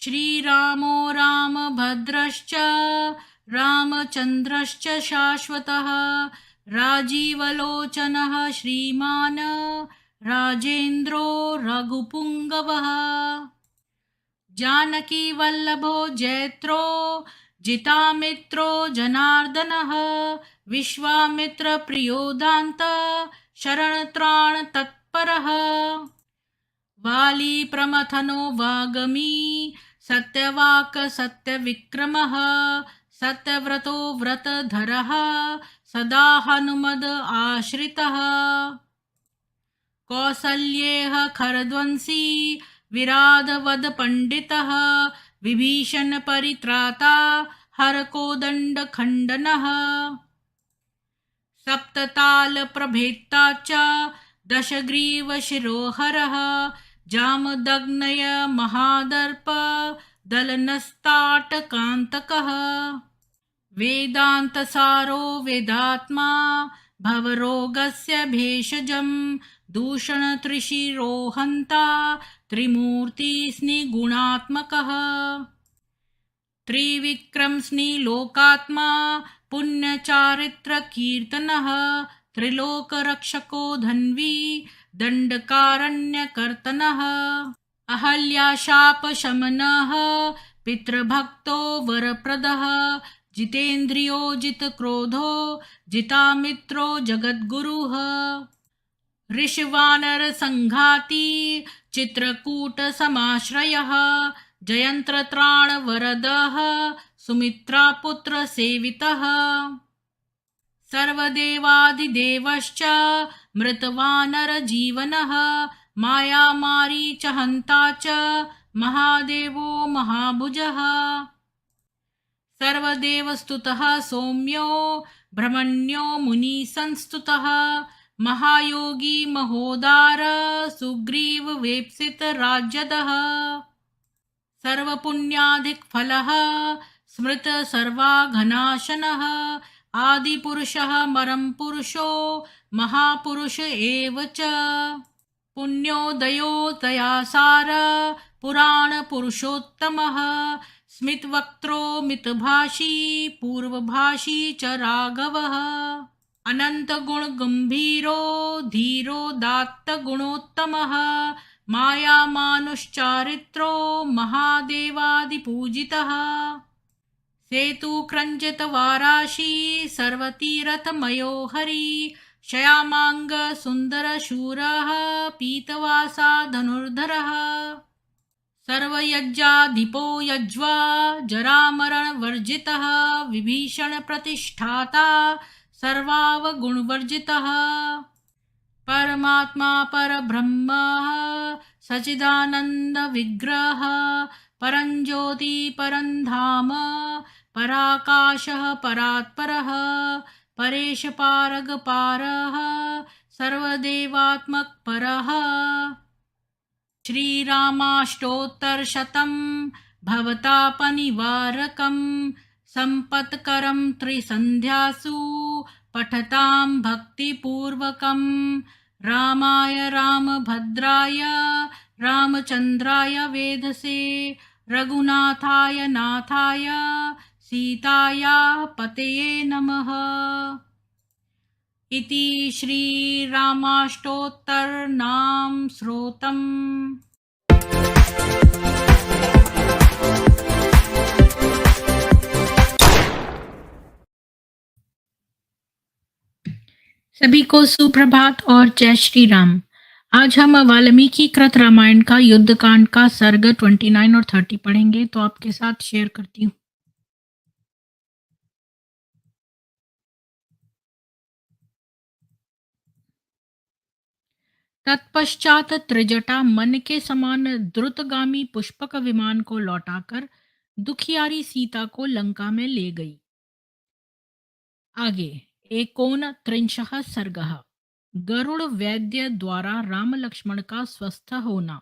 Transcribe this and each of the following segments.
श्रीरामो रामभद्रश्च रामचन्द्रश्च शाश्वतः राजीवलोचनः श्रीमान् राजेन्द्रो रघुपुङ्गवः जानकीवल्लभो जयत्रो जितामित्रो जनार्दनः विश्वामित्रप्रियो दान्त शरणत्राणतत्परः वाली प्रमथनो वागमी सत्यवाक् सत्यविक्रमः सत्यव्रतो व्रतधरः सदा हनुमद आश्रितः कौसल्येह खरध्वंसी विराधवद पंडितः विभीषण परित्राता हरकोदंड खंडनः सप्तताल प्रभेत्ता च दशग्रीव शिरोहरः जामदग्नय महादर्प दलनस्ताटकान्तकः वेदान्तसारो वेदात्मा भवरोगस्य भेषजं दूषणत्रिशिरोहन्ता त्रिमूर्तिस्निगुणात्मकः त्रिविक्रमस्निलोकात्मा पुण्यचारित्रकीर्तनः त्रिलोकरक्षको धन्वी दण्डकारण्यकर्तनः अहल्याशापशमनः पितृभक्तो वरप्रदः जितेन्द्रियो जितक्रोधो जितामित्रो जगद्गुरुः ऋषिवानरसङ्घाती चित्रकूटसमाश्रयः जयन्त्रत्राणवरदः सुमित्रापुत्रसेवितः सर्वदेवादिदेवश्च मृतवानरजीवनः मायामारीचहन्ता च महादेवो महाभुजः सर्वदेवस्तुतः सौम्यो ब्रह्मण्यो मुनिसंस्तुतः महायोगी महोदार सुग्रीववेप्सितराज्यदः सर्वपुण्याधिकफलः स्मृत सर्वाघनाशनः आदिपुरुषः परमपुरुषो महापुरुष एव च पुण्योदयो दयासार पुराणपुरुषोत्तमः स्मितवक्त्रो मितभाषी पूर्वभाषी च राघवः अनन्तगुणगम्भीरो धीरोदात्तगुणोत्तमः मायामानुश्चारित्रो महादेवादिपूजितः सेतुक्रञ्जितवाराशी सर्वतीरथमयो हरि श्यामांग सुन्दरशूरः पीतवासा धनुर्धरः सर्वयज्ञाधिपो यज्वा जरामरणवर्जितः विभीषणप्रतिष्ठाता सर्वावगुणवर्जितः परमात्मा परब्रह्म सच्चिदानन्दविग्रहः परञ्ज्योति परन्धाम पराकाशः परात्परः परेशपारगपारः सर्वदेवात्मकपरः श्रीरामाष्टोत्तरशतं भवतापनिवारकं सम्पत्करं त्रिसन्ध्यासु पठतां भक्तिपूर्वकं रामाय रामभद्राय रामचन्द्राय वेधसे रघुनाथाय नाथाय सीतायाः पतये नमः। इति श्रीरामाष्टोत्तरनाम स्तोत्रम्। सभी को सुप्रभात और जय श्री राम। आज हम वाल्मीकि कृत रामायण का युद्धकांड का सर्ग 29 और 30 पढ़ेंगे, तो आपके साथ शेयर करती हूँ। तत्पश्चात त्रिजटा मन के समान द्रुतगामी पुष्पक विमान को लौटाकर दुखियारी सीता को लंका में ले गई। आगे एकोन त्रिंशः सर्गः। गरुड़ वैद्य द्वारा राम लक्ष्मण का स्वस्थ होना।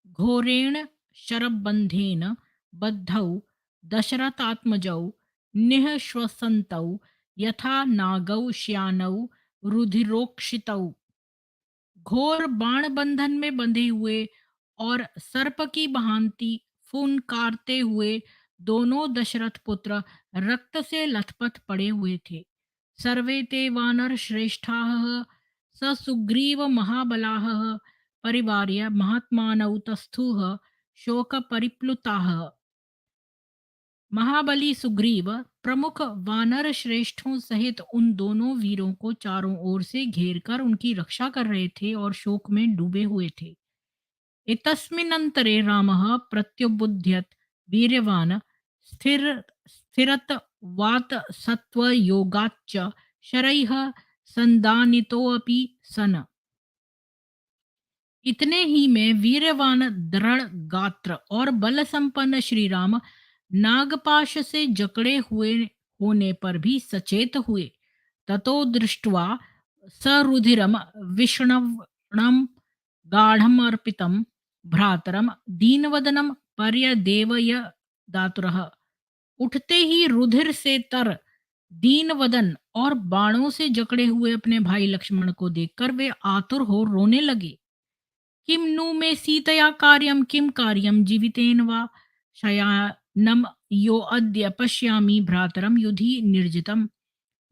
घोरेण शरबंधेन बद्धौ दशरथात्मजौ निःश्वसन्तौ यथा नागौ श्यानौ रुधिरोक्षितौ। घोर बाण बंधन में बंधे हुए और सर्प की भांति फुनकारते हुए दोनों दशरथ पुत्र रक्त से लथपथ पड़े हुए थे। सर्वे ते वानर श्रेष्ठाः स सुग्रीव महाबलाः परिवार्य महात्मानौ तस्थुः शोक परिप्लुताः। महाबली सुग्रीव प्रमुख वानर श्रेष्ठों सहित उन दोनों वीरों को चारों ओर से घेरकर उनकी रक्षा कर रहे थे और शोक में डूबे हुए थे। एतस्मिन्नन्तरे रामः प्रत्युबुध्यत वीर्यवान् स्थिर स्थिरत वात सत्वयोगाच्च शरैः संदानितोऽपि सन। इतने ही में वीर्यवान दृढ़ गात्र और बल संपन्न श्री राम नागपाश से जकड़े हुए होने पर भी सचेत हुए। ततो दृष्ट्वा सरुधिरम विष्णवणम गाढ़म अर्पितम भ्रातरम दीनवदनम पर्यदेवय दातुरः। उठते ही रुधिर से तर दीन वदन और बाणों से जकड़े हुए अपने भाई लक्ष्मण को देखकर वे आतुर हो रोने लगे। किम नु मे सीतया कार्यम किम कार्यम जीवितेन वा शयानम यो अद्य पश्यामि भ्रातरम युधि निर्जितम।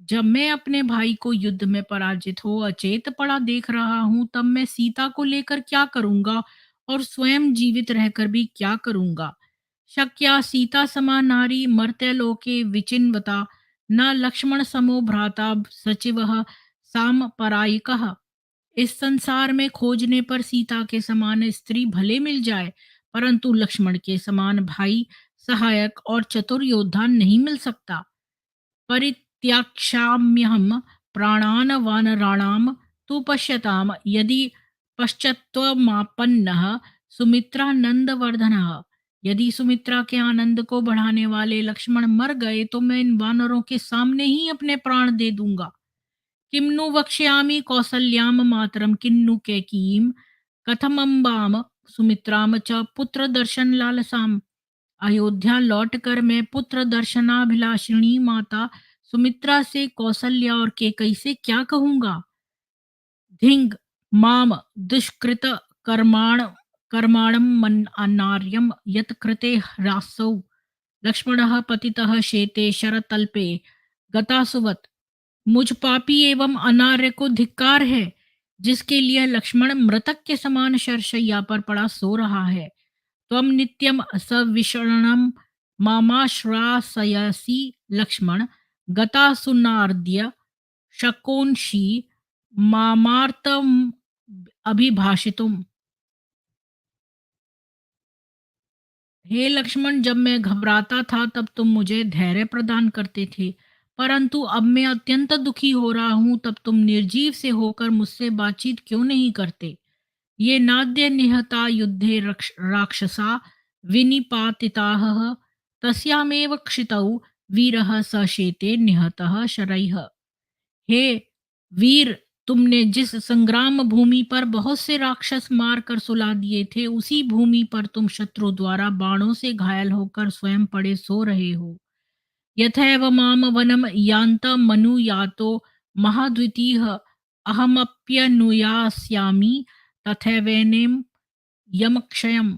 जब मैं अपने भाई को युद्ध में पराजित हो अचेत पड़ा देख रहा हूँ तब मैं सीता को लेकर क्या करूंगा और स्वयं जीवित रहकर भी क्या करूंगा। शक्या सीता समा नारी मर्त्य लोके विचिन्वता न लक्ष्मण समो भ्राता सचिव साम परायिकः। इस संसार में खोजने पर सीता के समान स्त्री भले मिल जाए परंतु लक्ष्मण के समान भाई सहायक और चतुर योद्धा नहीं मिल सकता। परित्याक्ष्याम्यहं प्राणान् वानराणां तु पश्यताम यदि पश्चात्त्वमापन्नः सुमित्रानंदवर्धनः। यदि सुमित्रा के आनंद को बढ़ाने वाले लक्ष्मण मर गए तो मैं इन वानरों के सामने ही अपने प्राण दे दूंगा। किम्नु वक्ष्यामि कौसल्यां मातरं किन्नु कैकेयीं कथमम्बाम सुमित्राम च पुत्र दर्शन लालसाम। अयोध्या लौटकर मैं पुत्र दर्शनाभिलाषिणी माता सुमित्रा से कौसल्या और केकई से क्या कहूंगा। धिंग माम दुष्कृत कर्माण कर्माणम मन अनार्यम यत कृते ह्रासौ लक्ष्मणः पतितः शेते शरतल्पे गतासुवत्। मुझ पापी एवं अनार्य को धिक्कार है जिसके लिए लक्ष्मण मृतक के समान शरशैया पर पड़ा सो रहा है। त्वम नित्यम सविषणम मामाश्रासयसि लक्ष्मण गता सुनार्द्य शकोंशी मामार्तम अभिभाषितुम। हे लक्ष्मण, जब मैं घबराता था तब तुम मुझे धैर्य प्रदान करते थे, परंतु अब मैं अत्यंत दुखी हो रहा हूँ तब तुम निर्जीव से होकर मुझसे बातचीत क्यों नहीं करते। ये नाद्य निहता युद्धे राक्षसा विनिपातिताः तस्यामेव क्षितौ वीरः सशेते निहतः शरैः। हे वीर, तुमने जिस संग्राम भूमि पर बहुत से राक्षस मार कर सुला दिए थे उसी भूमि पर तुम शत्रु द्वारा बाणों से घायल होकर स्वयं पड़े सो रहे हो। यथैव माम वनम यान्त मनुयातो महाद्वितीय अहमप्यनुयास्यामि तथैवैनेम यमक्षयम।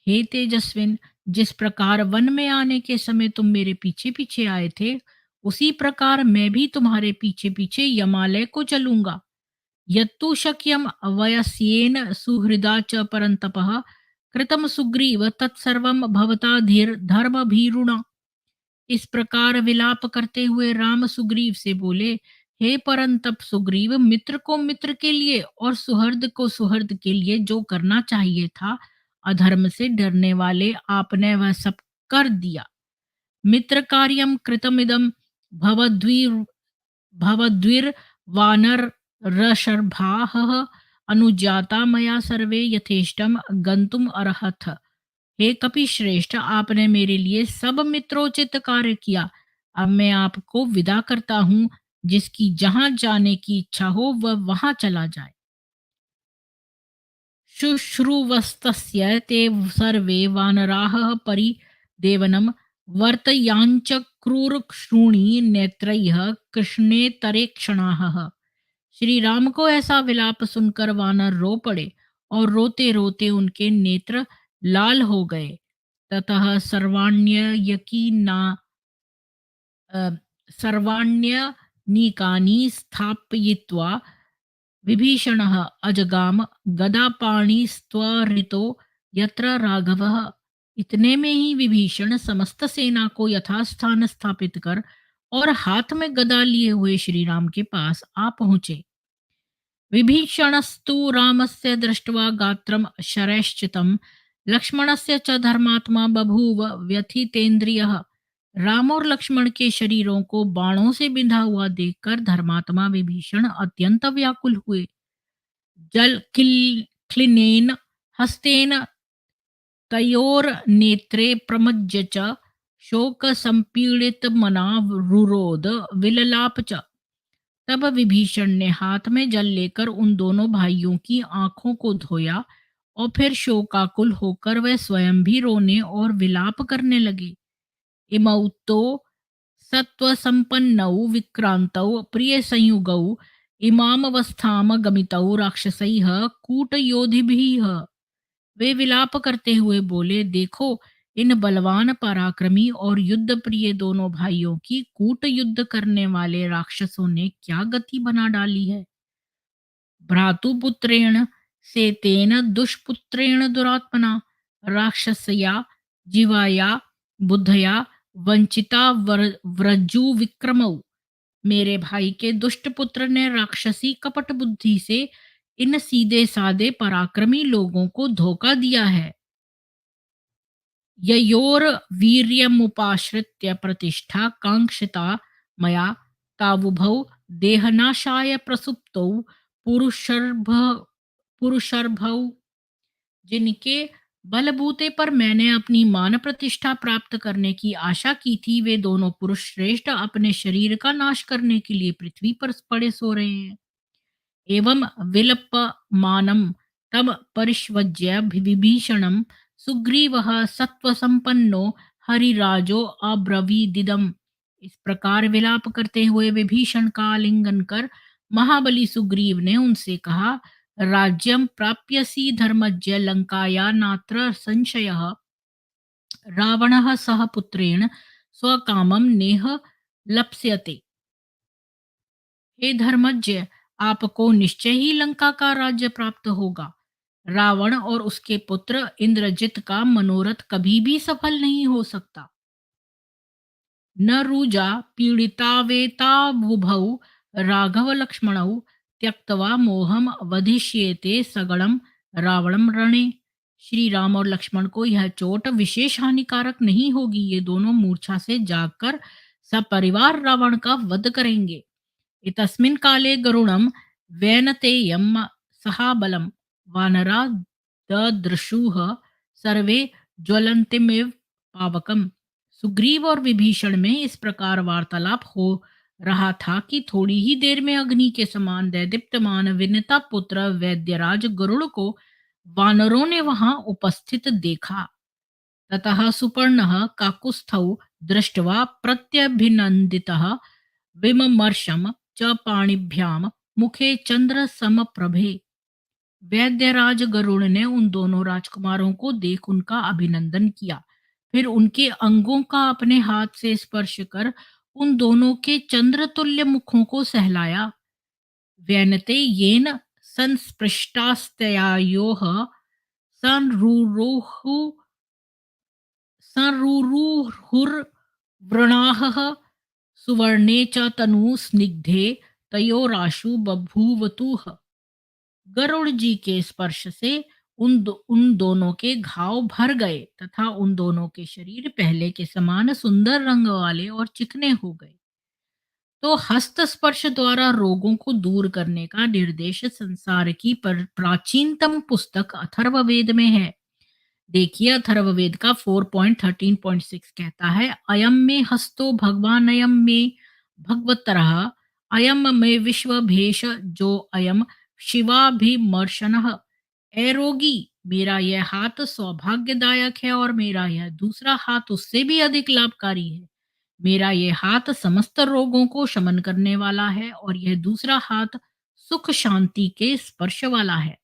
हे तेजस्विन, जिस प्रकार वन में आने के समय तुम मेरे पीछे पीछे आए थे उसी प्रकार मैं भी तुम्हारे पीछे पीछे यमालय को चलूंगा। यत्तु शक्यम वयस्येन सुहृदा च परंतपः कृतम सुग्रीव तत्सर्वं भवता धीर धर्म भीरुणा। इस प्रकार विलाप करते हुए राम सुग्रीव से बोले, हे परंतप सुग्रीव, मित्र को मित्र के लिए और सुहृद को सुहृद के लिए जो करना चाहिए था अधर्म से डरने वाले आपने वह सब कर दिया। मित्र कार्यम कृतमिदम भवद्वीर भवद्वीर वानर रशर्भाः अनुजाता मया सर्वे यथेष्टम गंतुम अर्हथ। हे कपि श्रेष्ठ, आपने मेरे लिए सब मित्रोचित कार्य किया। अब मैं आपको विदा करता हूँ। जिसकी जहां जाने की इच्छा हो वह वहां चला जाए। शुश्रुवस्तस्य ते सर्वे वानराः परिदेवनं वर्तयांच क्रूरक्षूणि नेत्रैः कृष्णेतरेक्षणाः। श्री राम को ऐसा विलाप सुनकर वानर रो पड़े और रोते रोते उनके नेत्र लाल हो गए ततः अ, सर्वाण्यनीकानि स्थापयित्वा विभीषणः अजगाम गदापाणिस्त्वरितो यत्र राघवः। इतने में ही विभीषण समस्त सेना को यथास्थान स्थापित कर और हाथ में गदा लिए हुए श्री राम के पास आ पहुंचे। विभीषणस्तु रामस्य दृष्ट्वा गात्रं शरैश्चितं लक्ष्मणस्य च धर्मात्मा बभूव व्यथितेन्द्रियः। राम और लक्ष्मण के शरीरों को बाणों से बिंधा हुआ देखकर धर्मात्मा विभीषण अत्यंत व्याकुल हुए। जल क्लिनेन हस्तेन तयोर्नेत्रे प्रमज्य च शोक संपीड़ित मना रुरोध विललाप च। तब विभीषण ने हाथ में जल लेकर उन दोनों भाइयों की आंखों को धोया और फिर शोकाकुल होकर वह स्वयं भी रोने और विलाप करने लगे। इमौ तो सत्त्वसम्पन्नौ विक्रान्तौ प्रियसंयुगौ इमामवस्थाम गमितौ राक्षसैः कूटयोधिभिः। वे विलाप करते हुए बोले, देखो इन बलवान पराक्रमी और युद्ध प्रिय दोनों भाइयों की कूट युद्ध करने वाले राक्षसों ने क्या गति बना डाली है। भ्रातुपुत्रेण सेतेन दुष्पुत्रेण दुरात्मना राक्षसया जीवाया बुद्धया वंचिता व्रजु विक्रमौ। मेरे भाई के दुष्ट पुत्र ने राक्षसी कपट बुद्धि से इन सीधे साधे पराक्रमी लोगों को धोखा दिया है। ययोर वीर्यमुपाश्रित्य प्रतिष्ठा कांक्षिता मया तावुभौ देहनाशाय प्रसुप्तौ पुरुषर्भ पुरुषर्भौ। जिनके बलबूते पर मैंने अपनी मान प्रतिष्ठा प्राप्त करने की आशा की थी, वे दोनों पुरुष श्रेष्ठ अपने शरीर का नाश करने के लिए पृथ्वी पर पड़े सो रहे हैं। एवं विलप्यमानं तम परिष्वज्य विभीषणं सुग्रीवः सत्वसंपन्नो हरिराजो अब्रवीदिदम्। इस प्रकार विलाप करते हुए विभीषण का आलिंगन कर महाबली सुग्रीव ने उनसे कहा, राज्यं प्राप्यसि धर्मज्ञ लंकाया नात्र संशयः। रावणः सह पुत्रेण स्वकामं नेह लप्स्यते। हे धर्मज्ञ, आपको निश्चय ही लंका का राज्य प्राप्त होगा। रावण और उसके पुत्र इंद्रजित का मनोरथ कभी भी सफल नहीं हो सकता। न रुजा पीड़ितावेतावुभौ राघव लक्ष्मणौ त्यक्तवा मोहम वधिष्येते सगणम रावणम रणे। श्री राम और लक्ष्मण को यह चोट विशेष हानिकारक नहीं होगी। ये दोनों मूर्छा से जागकर सपरिवार रावण का वध करेंगे। इतस्मिन् काले गरुणं वैनतेयं सहाबलं वानरा ददृशुः सर्वे ज्वलन्तीमिव पावकम्। सुग्रीव और विभीषण में इस प्रकार वार्तालाप हो रहा था कि थोड़ी ही देर में अग्नि के समान दैदीप्यमान विनता पुत्र वैद्यराज गरुड़ को वानरों ने वहां उपस्थित देखा। ततः सुपर्णः काकुत्स्थौ दृष्ट्वा प्रत्यभिनन्दितः विमर्शम च पाणिभ्याम मुखे चंद्र समप्रभे। वैद्यराज गरुड़ ने उन दोनों राजकुमारों को देख उनका अभिनंदन किया, फिर उनके अंगों का अपने हाथ से स्पर्श कर उन दोनों के चंद्र तुल्य मुखों को सहलाया। वैनते येन संस्पृष्टास्तयोः संरुरुहु संरुरुहुर्वृणाः सुवर्णे च तनु स्निग्धे तयोराशु बभूवतुः। गरुड़ जी के स्पर्श से उन दोनों के घाव भर गए तथा उन दोनों के शरीर पहले के समान सुंदर रंग वाले और चिकने हो गए। तो हस्त स्पर्श द्वारा रोगों को दूर करने का निर्देश संसार की प्राचीनतम पुस्तक अथर्ववेद में है। देखिए, अथर्ववेद का 4.13.6 कहता है, अयम में हस्तो भगवान अयम में भगवतरः अयम में विश्व भेष जो अयम शिवाभिमर्शनः। ए रोगी, मेरा यह हाथ सौभाग्यदायक है और मेरा यह दूसरा हाथ उससे भी अधिक लाभकारी है। मेरा यह हाथ समस्त रोगों को शमन करने वाला है और यह दूसरा हाथ सुख शांति के स्पर्श वाला है।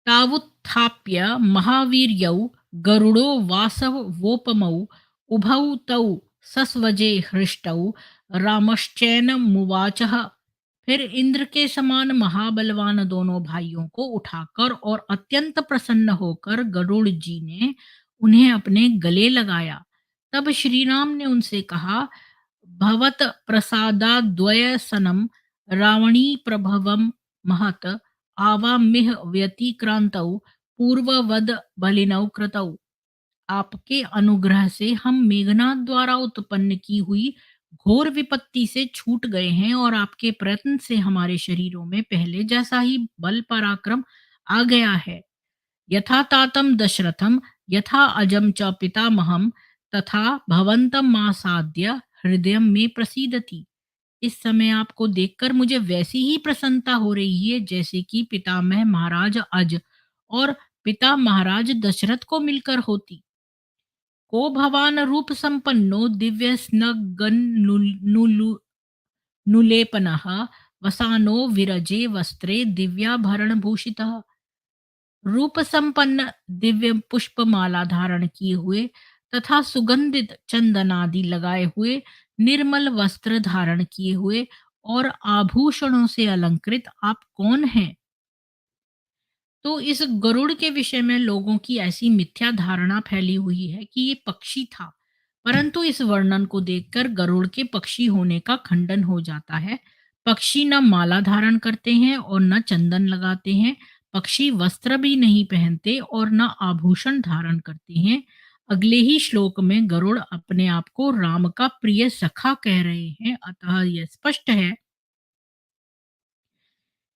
तावुत्थाप्य महावीर्यौ गरुडो वासवोपमौ उभौ तौ सस्वजे हृष्टौ रामश्चैनमुवाचः। फिर इंद्र के समान महाबलवान दोनों भाइयों को उठाकर और अत्यंत प्रसन्न होकर गरुड़ जी ने उन्हें अपने गले लगाया। तब श्री राम ने उनसे कहा, भवत प्रसादाद्वयसनं रावणी प्रभवं महत आवामिह व्यतिक्रांतौ पूर्ववद बलिनौ कृतौ। आपके अनुग्रह से हम मेघनाद द्वारा उत्पन्न की हुई घोर विपत्ति से छूट गए हैं और आपके प्रयत्न से हमारे शरीरों में पहले जैसा ही बल पराक्रम आ गया है। यथा तातम दशरथम यथा अजम च पितामहम तथा भवंतम आसाद्य हृदय में प्रसीदति। इस समय आपको देखकर मुझे वैसी ही प्रसन्नता हो रही है जैसे कि पितामह महाराज अज और पिता महाराज दशरथ को मिलकर होती। को भवान रूप संपन्नो दिव्य स्नगन नुलेपनः वसानो विरजे वस्त्रे दिव्याभरण भूषितः। रूप संपन्न दिव्य पुष्पमाला धारण किए हुए तथा सुगंधित चंदन आदि लगाए हुए, निर्मल वस्त्र धारण किए हुए और आभूषणों से अलंकृत आप कौन हैं? तो इस गरुड़ के विषय में लोगों की ऐसी मिथ्या धारणा फैली हुई है कि ये पक्षी था, परंतु इस वर्णन को देखकर गरुड़ के पक्षी होने का खंडन हो जाता है। पक्षी न माला धारण करते हैं और न चंदन लगाते हैं। पक्षी वस्त्र भी नहीं पहनते और न आभूषण धारण करते हैं। अगले ही श्लोक में गरुड़ अपने आप को राम का प्रिय सखा कह रहे हैं, अतः यह स्पष्ट है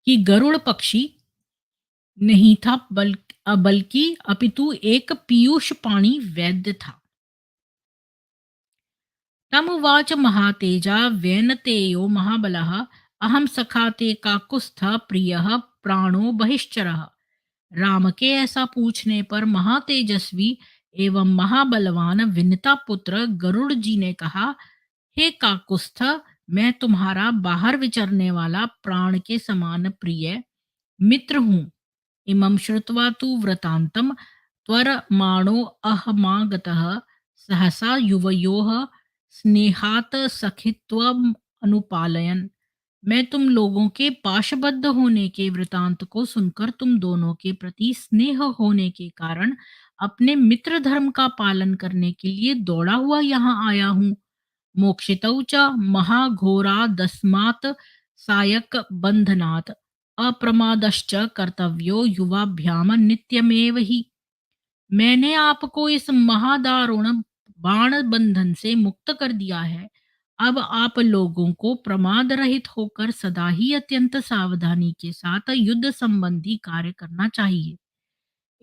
कि गरुड़ पक्षी नहीं था, बल्कि अपितु एक पीयूष पाणी वैद्य था। तमुवाच महातेजा व्यनतेयो महाबलः अहम सखा ते काकुस्थ प्रियः प्राणो बहिश्चरः। राम के ऐसा पूछने पर महातेजस्वी एवं महाबलवान विनता पुत्र गरुड़ जी ने कहा, हे काकुस्थ, मैं तुम्हारा बाहर विचरने वाला प्राण के समान प्रिय मित्र हूँ। इमं श्रुत्वा तु व्रतान्तं त्वरमाणो अहमागतः सहसा युवयोः स्नेहात् सखित्वम् अनुपालयन्। मैं तुम लोगों के पाशबद्ध होने के वृतांत को सुनकर तुम दोनों के प्रति स्नेह होने के कारण अपने मित्र धर्म का पालन करने के लिए दौड़ा हुआ यहाँ आया हूँ। मोक्षितौ च महाघोरादस्मात् सायक बंधनात् अप्रमादश्च कर्तव्यो युवाभ्याम नित्यमेव ही। मैंने आपको इस महादारुण बाण बंधन से मुक्त कर दिया है। अब आप लोगों को प्रमाद रहित होकर सदा ही अत्यंत सावधानी के साथ युद्ध संबंधी कार्य करना चाहिए।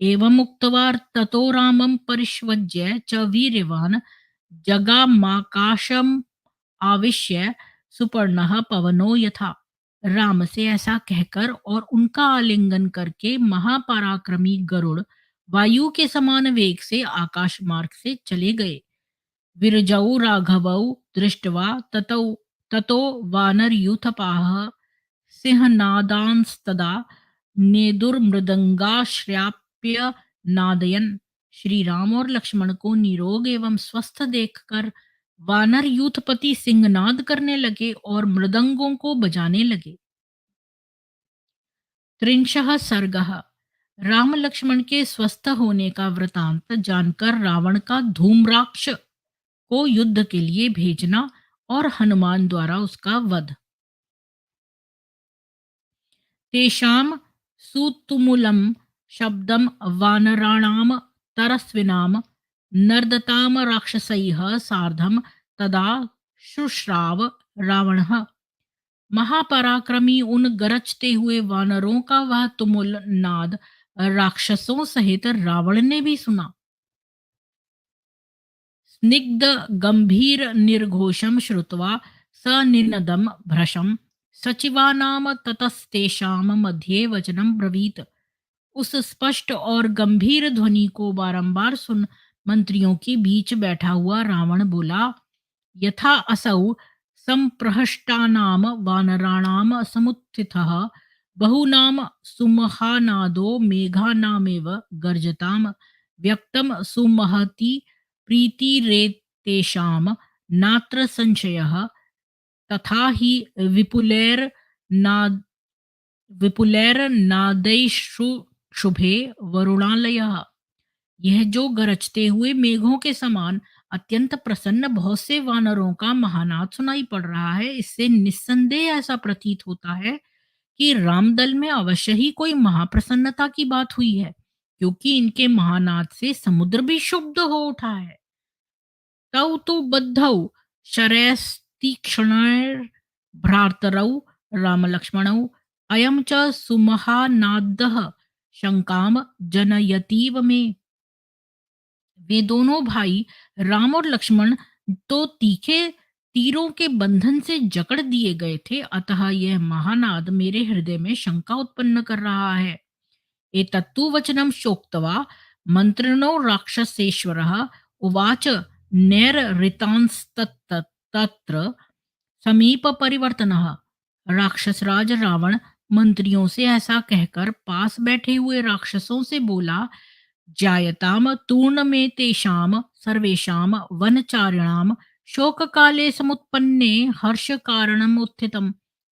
एवं उक्त्वा ततो रामं परिष्वज्य च वीर्यवान् जगामाकाशम आविश्य सुपर्णः पवनो यथा। राम से ऐसा कहकर और उनका आलिंगन करके महापराक्रमी गरुड़ वायु के समान वेग से आकाश मार्ग से चले गए। विरजौ राघवौ दृष्ट्वा ततौ ततो वानरयूथपाः सिंहनादांस्तदा नेदुर्मृदंगाश्राप्य नादयन। श्री राम और लक्ष्मण को निरोग एवं स्वस्थ देखकर वानर यूथपति सिंहनाद करने लगे और मृदंगों को बजाने लगे। त्रिंशः सर्गः। राम लक्ष्मण के स्वस्थ होने का वृतांत जानकर रावण का धूम्राक्ष को युद्ध के लिए भेजना और हनुमान द्वारा उसका वध। तेषां सुतुमुलं शब्दं वानराणां तरस्विनां नर्दतां राक्षसैः सार्धं तदा शुश्राव रावणः। महापराक्रमी उन गरजते हुए वानरों का वह तुमुल नाद राक्षसों सहित रावण ने भी सुना। स्निग्ध गंभीर निर्घोषम श्रुत्वा स निनदम भ्रशम सचिवानाम ततस्तेषाम मध्ये वचनम ब्रवीत। उस स्पष्ट और गंभीर ध्वनि को बारंबार सुन मंत्रियों के बीच बैठा हुआ रावण बोला, यथा असौ संप्रहष्टानाम वानराणाम समुत्थितः बहुनाम सुमहानादो मेघानामेव गर्जताम व्यक्तम सुमहति प्रीतिरेतेषाम नात्र संशयः तथा हि विपुलैर्नादैषु शुभे वरुणालयः। यह जो गरजते हुए मेघों के समान अत्यंत प्रसन्न बहुत से वानरों का महानाद सुनाई पड़ रहा है, इससे निस्संदेह ऐसा प्रतीत होता है कि रामदल में अवश्य ही कोई महाप्रसन्नता की बात हुई है, क्योंकि इनके महानाद से समुद्र भी क्षुब्ध हो उठा है। तौ तु बद्धौ शरैस्तीक्ष्णैर्भ्रातरौ रामलक्ष्मणौ अयं च सुमहानादः शंकाम जनयतीव मे। वे दोनों भाई राम और लक्ष्मण तो तीखे तीरों के बंधन से जकड़ दिए गए थे, अतः यह महानाद मेरे हृदय में शंका उत्पन्न कर रहा है। एतत्तु वचनं शोक्त्वा मन्त्रिणो राक्षसेश्वरः उवाच नैरृतांस्तत्र समीप परिवर्तनः। राक्षसराज रावण मंत्रियों से ऐसा कहकर पास बैठे हुए राक्षसों से बोला, जायताम तूर्ण में तेषाम सर्वेषाम वनचारिणाम शोक काले समुत्पन्ने हर्ष कारणम उत्थितम।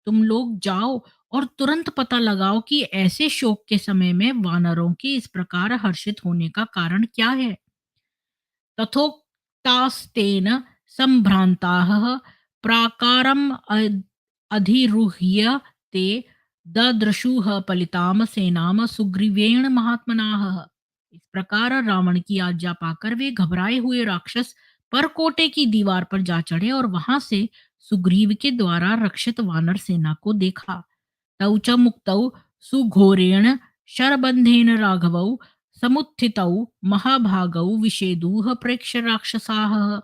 तुम लोग जाओ और तुरंत पता लगाओ कि ऐसे शोक के समय में वानरों के इस प्रकार हर्षित होने का कारण क्या है। तथोक्तास्तेन संभ्रांताः प्राकारम् अधिरुह्य ते ददृशुः पलिताम सेनाम सुग्रीवेण महात्मनाः। इस प्रकार रावण की आज्ञा पाकर वे घबराए हुए राक्षस परकोटे की दीवार पर जा चढ़े और वहां से सुग्रीव के द्वारा रक्षित वानर सेना को देखा। तौ च मुक्तौ सुघोरेण शरबंधेन राघवौ समुत्थितौ महाभागौ विषेदुः प्रेक्ष्य राक्षसाः।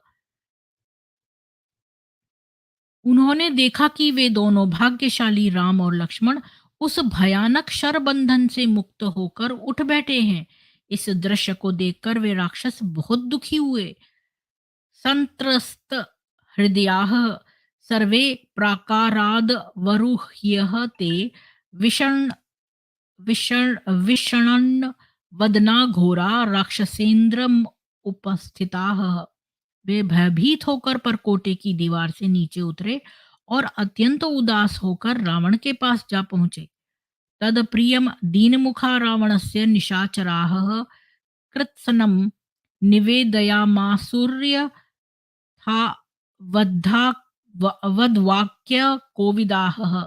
उन्होंने देखा कि वे दोनों भाग्यशाली राम और लक्ष्मण उस भयानक शरबंधन से मुक्त होकर उठ बैठे हैं। इस दृश्य को देखकर वे राक्षस बहुत दुखी हुए। संत्रस्त हृदयाः सर्वे प्राकाराद वरुह्यः ते विषण विषण विषणन् वदना घोरा राक्षसेन्द्र उपस्थिताः। वे भयभीत होकर परकोटे की दीवार से नीचे उतरे और अत्यंत उदास होकर रावण के पास जा पहुंचे। तद प्रियम दीनमुखा रावणस्य निशाचराः कृत्सनम निवेदयामासुर्य था वद्धा वद्वाक्य कोविदाह।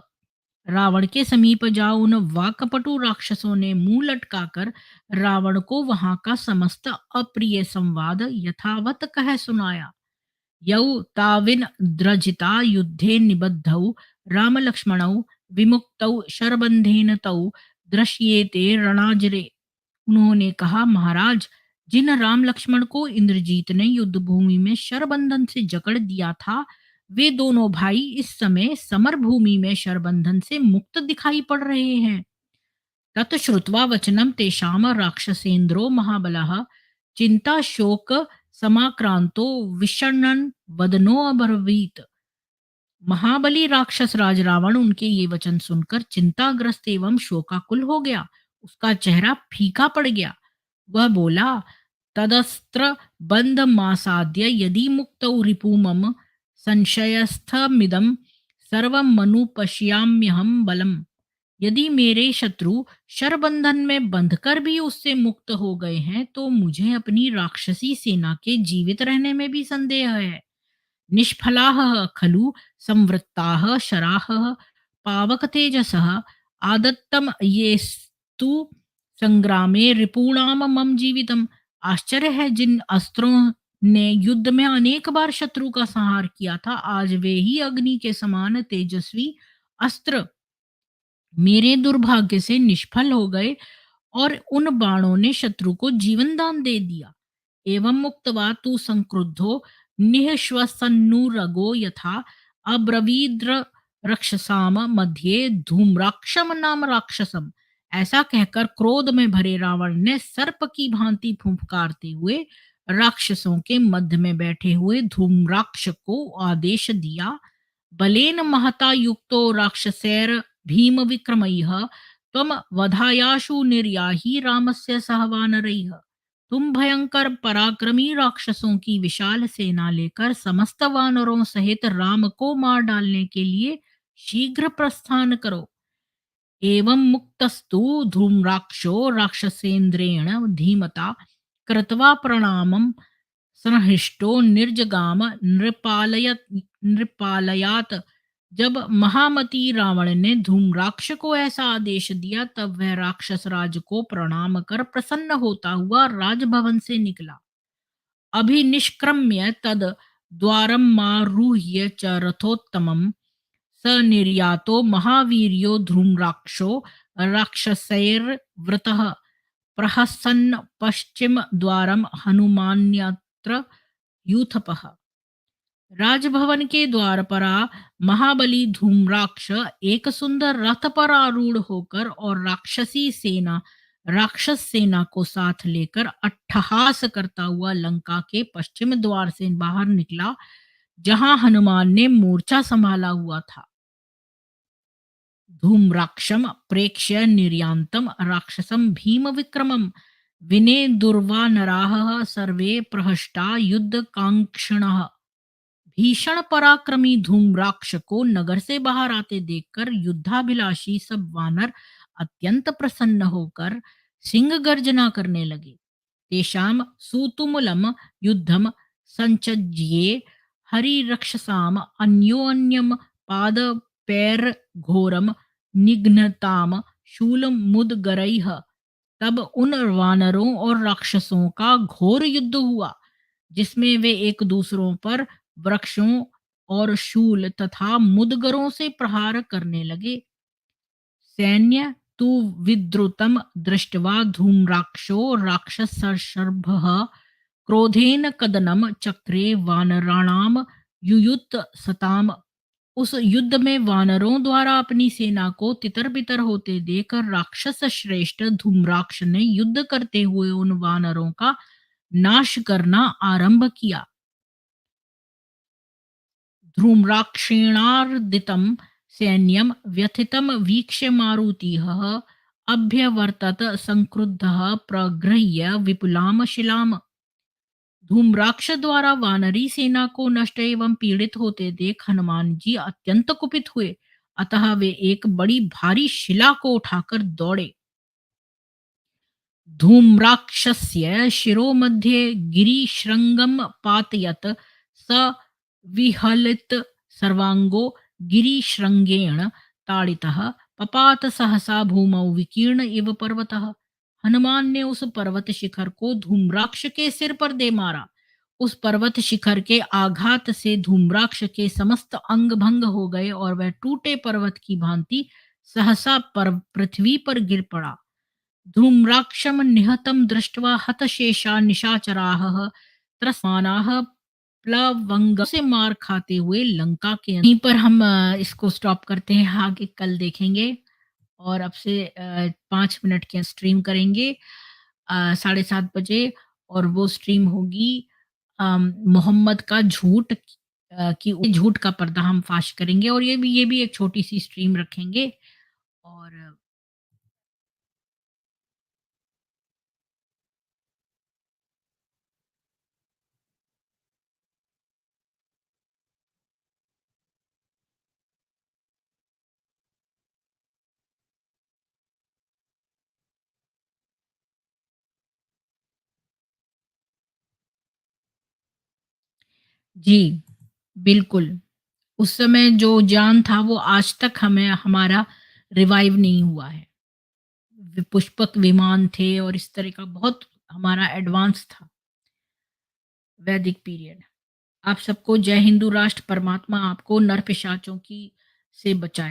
रावण के समीप जा उन वाकपटु राक्षसों ने मुंह लटकाकर रावण को वहां का समस्त अप्रिय संवाद यथावत कह सुनाया। यौ ताविन द्रजिता युद्धे निबद्धौ राम लक्ष्मणौ विमुक्तौ शरबंधेन तौ दृश्येते रणाजरे। उन्होंने कहा, महाराज, जिन राम लक्ष्मण को इंद्रजीत ने युद्ध भूमि में शरबंधन से जकड़ दिया था, वे दोनों भाई इस समय समर भूमि में शरबंधन से मुक्त दिखाई पड़ रहे हैं। तत् श्रुत्वा वचनम तेषाम राक्षसेन्द्रो महाबलः चिंता शोक समाक्रांतो विषण्णन वदनो अब्रवीत। महाबली राक्षस राज रावण उनके ये वचन सुनकर चिंताग्रस्त एवं शोकाकुल हो गया। उसका चेहरा फीका पड़ गया। वह बोला, तदस्त्र बंध मासाद्य यदि मुक्तौ रिपु मम संशयस्थमिदं सर्वमनुपश्याम्यहं बलम। यदि मेरे शत्रु शरबंधन में बंधकर भी उससे मुक्त हो गए हैं, तो मुझे अपनी राक्षसी सेना के जीवित रहने में भी संदेह है। निष्फलाः खलु संवृत्ताः शराः पावकतेजसः आदत्तम येस्तु संग्रामे रिपूणाम मम जीवितम। आश्चर्य है, जिन अस्त्रों ने युद्ध में अनेक बार शत्रु का संहार किया था, आज वे ही अग्नि के समान तेजस्वी अस्त्र मेरे दुर्भाग्य से निष्फल हो गए और उन बाणों ने शत्रु को जीवन दान दे दिया। एवं मुक्तवा तु संक्रुद्धो निःश्वसन्नुरगो यथा अब्रवीद्र रक्षसाम मध्ये धूम्राक्षम नाम राक्षसम। ऐसा कहकर क्रोध में भरे रावण ने सर्प की भांति फुंफकारते हुए राक्षसों के मध्य में बैठे हुए धूम्राक्ष को आदेश दिया, बलेन महता युक्तो राक्षसैर भीमविक्रमैः त्वं वधायाशु निर्याहि रामस्य सह वानरैः। तुम भयंकर पराक्रमी राक्षसों की विशाल सेना लेकर समस्त वानरों सहित राम को मार डालने के लिए शीघ्र प्रस्थान करो। एवं मुक्तस्तु धूम्राक्षो राक्षसेन्द्रेण धीमता कृत्वा प्रणामं संहृष्टो निर्जगाम नृपालयात। जब महामती रावण ने धूम्राक्ष को ऐसा आदेश दिया तब वह राक्षस राज को प्रणाम कर प्रसन्न होता हुआ राजभवन से निकला। अभिनिष्क्रम्य तद द्वारमारुह्य च रथोत्तमं स निर्यातो महावीर्यो धूम्राक्षो राक्षसैर्वृतः प्रहसन् पश्चिम द्वारम हनुमान्यत्र यूथपः। राजभवन के द्वार पर महाबली धूम्राक्ष एक सुंदर रथ पर आरूढ़ होकर और राक्षस सेना को साथ लेकर अट्टहास करता हुआ लंका के पश्चिम द्वार से बाहर निकला, जहां हनुमान ने मोर्चा संभाला हुआ था। धूम्राक्षम प्रेक्ष्य निर्यान्तं राक्षसं भीम विक्रमं विने दुर्वानराः सर्वे प्रहष्टा युद्ध कांक्षिणः। भीषण पराक्रमी धूम्राक्ष को नगर से बाहर आते देखकर युद्धाभिलाषी सब वानर अत्यंत प्रसन्न होकर सिंह गर्जना करने लगे। तेषाम सूतुमुलम युद्धम संचज्ये हरिरक्षसाम अन्योन्यम पाद पैर घोरम निघ्नताम शूल मुदगरैः। तब उन वानरों और राक्षसों का घोर युद्ध हुआ, जिसमें वे एक दूसरों पर वृक्षों और शूल तथा मुदगरों से प्रहार करने लगे। सैन्य तु विद्रुतम दृष्ट्वा धूम्राक्षो राक्षसर्षभः क्रोधेन कदनम चक्रे वानराणाम युयुत सताम। उस युद्ध में वानरों द्वारा अपनी सेना को तितर बितर होते देखकर राक्षस श्रेष्ठ धूम्राक्ष ने युद्ध करते हुए उन वानरों का नाश करना आरंभ किया। धूम्राक्षेणार्दितं सैन्यं व्यथितं वीक्ष्य मारुतिः अभ्यवर्तत संक्रुद्धः प्रगृह्य विपुलाम शिलाम। धूम्राक्ष द्वारा वानरी सेना को नष्ट एवं पीड़ित होते देख हनुमान जी अत्यंत कुपित हुए, अतः वे एक बड़ी भारी शिला को उठाकर दौड़े। धूम्राक्षस्य शिरोमध्ये गिरिशृंगं पातयत स विहलित सर्वांगो गिरिशृंगेण ताड़ितः पपात सहसा भूमौ विकीर्ण इव पर्वतः। हनुमान ने उस पर्वत शिखर को धूम्राक्ष के सिर पर दे मारा। उस पर्वत शिखर के आघात से धूम्राक्ष के समस्त अंग भंग हो गए और वह टूटे पर्वत की भांति सहसा पृथ्वी पर गिर पड़ा। धूम्राक्षम निहतम दृष्ट्वा हतशेषा निशाचराः त्रस्मानाः प्लवंग से मार खाते हुए लंका के यहीं पर हम इसको स्टॉप करते हैं। आगे कल देखेंगे और अब से 5 मिनट के स्ट्रीम करेंगे 7:30 बजे, और वो स्ट्रीम होगी मोहम्मद का झूठ की झूठ का पर्दा हम फाश करेंगे, और ये भी एक छोटी सी स्ट्रीम रखेंगे। और जी, बिल्कुल। उस समय जो ज्ञान था वो आज तक हमें हमारा रिवाइव नहीं हुआ है। पुष्पक विमान थे और इस तरह का बहुत हमारा एडवांस था वैदिक पीरियड। आप सबको जय हिंदू राष्ट्र, परमात्मा आपको नर पिशाचों की से बचाए।